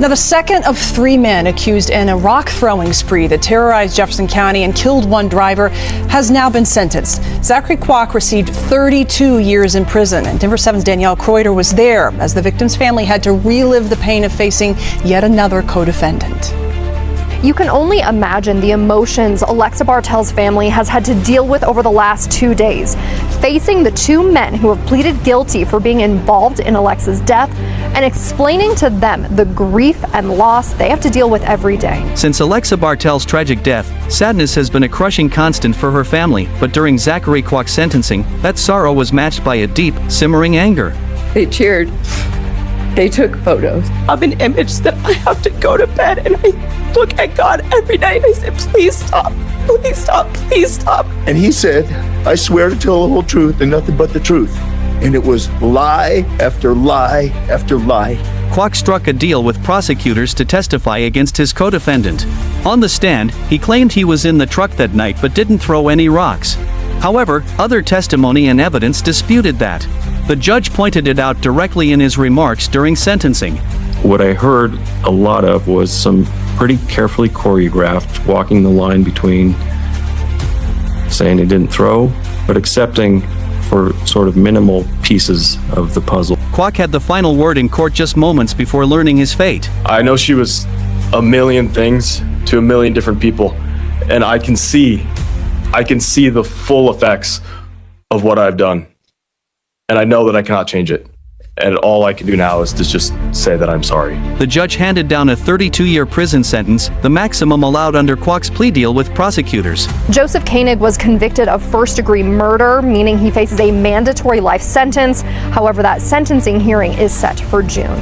Now, the second of 3 men accused in a rock-throwing spree that terrorized Jefferson County and killed one driver has now been sentenced. Zachary Kwak received 32 years in prison, and Denver 7's Danielle Kreuter was there as the victim's family had to relive the pain of facing yet another co-defendant. You can only imagine the emotions Alexa Bartell's family has had to deal with over the last 2 days, facing the 2 men who have pleaded guilty for being involved in Alexa's death and explaining to them the grief and loss they have to deal with every day. Since Alexa Bartell's tragic death, sadness has been a crushing constant for her family, but during Zachary Kwak's sentencing, that sorrow was matched by a deep, simmering anger. They cheered. They took photos. I'm an image that I have to go to bed and I look at God every night and I say, please stop, please stop, please stop. And he said, I swear to tell the whole truth and nothing but the truth. And it was lie after lie after lie. Kwak struck a deal with prosecutors to testify against his co-defendant. On the stand, he claimed he was in the truck that night but didn't throw any rocks. However, other testimony and evidence disputed that. The judge pointed it out directly in his remarks during sentencing. What I heard a lot of was some pretty carefully choreographed walking the line between saying he didn't throw, but accepting for sort of minimal pieces of the puzzle. Kwak had the final word in court just moments before learning his fate. I know she was a million things to a million different people, and I can see the full effects of what I've done. And I know that I cannot change it. And all I can do now is to just say that I'm sorry. The judge handed down a 32-year prison sentence, the maximum allowed under Kwak's plea deal with prosecutors. Joseph Koenig was convicted of first-degree murder, meaning he faces a mandatory life sentence. However, that sentencing hearing is set for June.